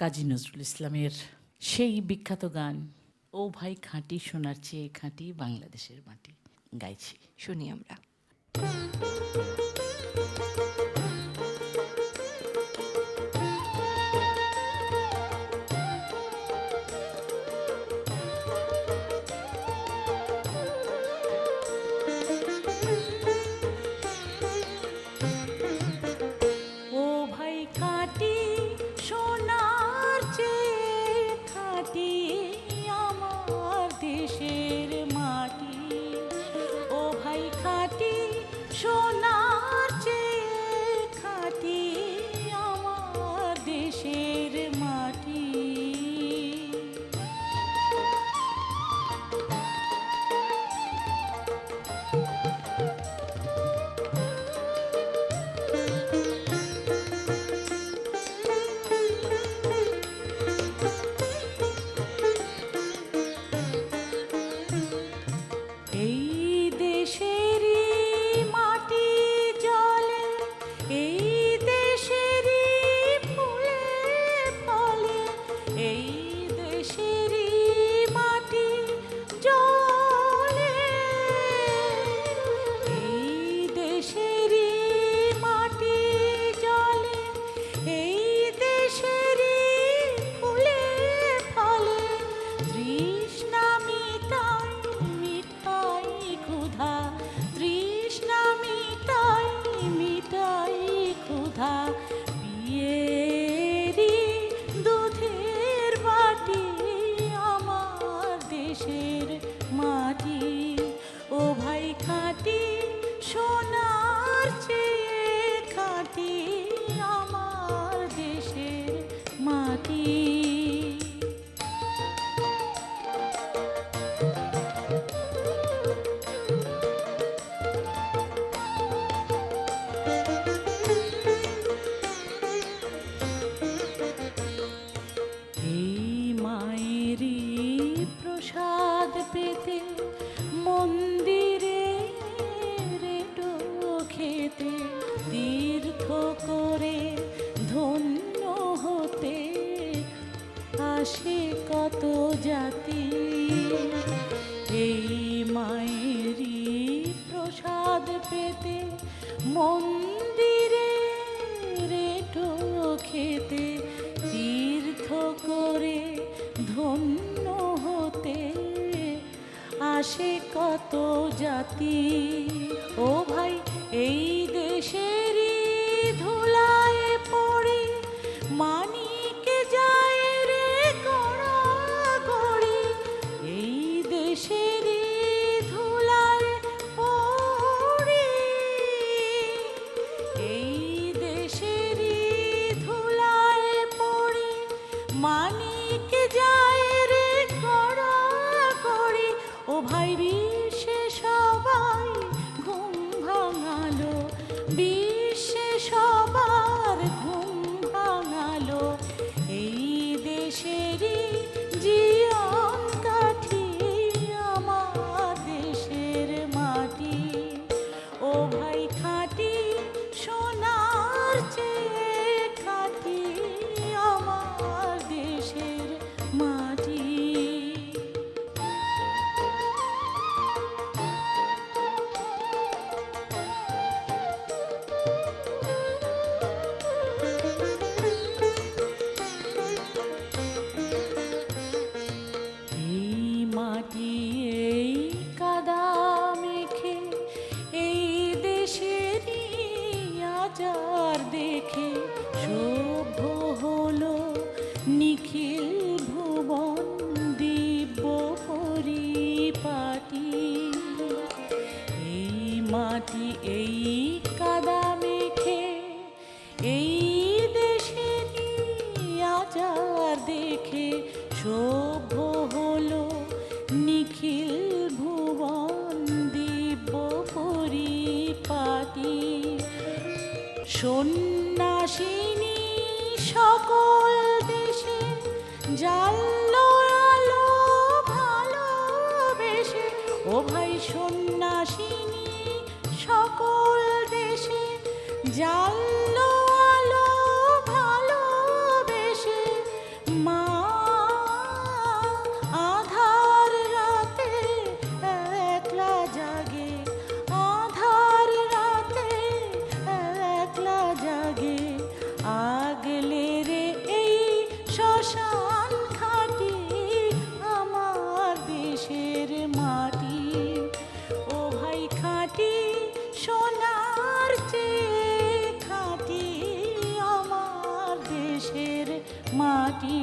কাজী নজরুল ইসলামের সেই বিখ্যাত গান ও ভাই খাঁটি সোনার চেয়ে খাঁটি বাংলাদেশের মাটি গাইছি, শুনি আমরা। ও ভাই খাঁটি সোনার চেয়ে খাঁটি আমার দেশের মাটি, ও ভাই খাঁটি সোনার চেয়ে খাঁটি আমার দেশের মাটি। এই দেশেরই মাটি জলে, এই দেশেরই ফুলে ফলে, এই দেশেরই মাটি জলে, এই দেশেরই মাটি জলে, এই দেশেরই ফুলে ফলে, তৃষ্ণা মিটাই মিটাই ক্ষুধা, তৃষ্ণা মিটাই মিটাই ক্ষুধা, পিয়েরি দুধের বাটি আমার দেশের মাটি, ও ভাই খাঁটি সোনার চেয়ে খাঁটি আমার দেশের মাটি। এই মায়েরই প্রসাদ পেতে মন্দিরে রেটো খেতে, তীর্থ করে ধন্য হতে আসে কত জাতি। এই মায়েরই প্রসাদ পেতে মন্দিরে রেটো খেতে, তীর্থ করে ধন্য হতে আসে কত জাতি। ও ভাই এই দেশেরই ধুলায় পড়ে মানিকে যায় রে গড়াগড়ি, এই দেশেরই ধুলায় পড়ে, এই দেশেরই ধুলায় পড়ে মানিকে যায় রে গড়াগড়ি, ও ভাই বিশ্বে সবাই ঘুম ভাঙালো, বিশ্বে সবার ঘুম ভাঙালো, এই দেশেরই জীবন কাঠি আমার দেশের মাটি, ও ভাই খাঁটি সোনার চেয়ে খাঁটি আমার দেশের মাটি। এই মাটি এই কাদা মেখে এই দেশেরই আচার দেখে সভ্য হলো নিখিল ভুবন দিব্য পরিপাটি। এই মাটি এই কাদা মেখে এই দেশেরই আচার দেখে সভ্য হলো নিখিল ভুবন দিব্য পরিপাটি। সন্ন্যাসিনী সকল দেশে জানলো আলো ভালোবেসে, ও ভাই সন্ন্যাসিনী সকল দেশে জানলো আলো ভালোবেসে, মাটি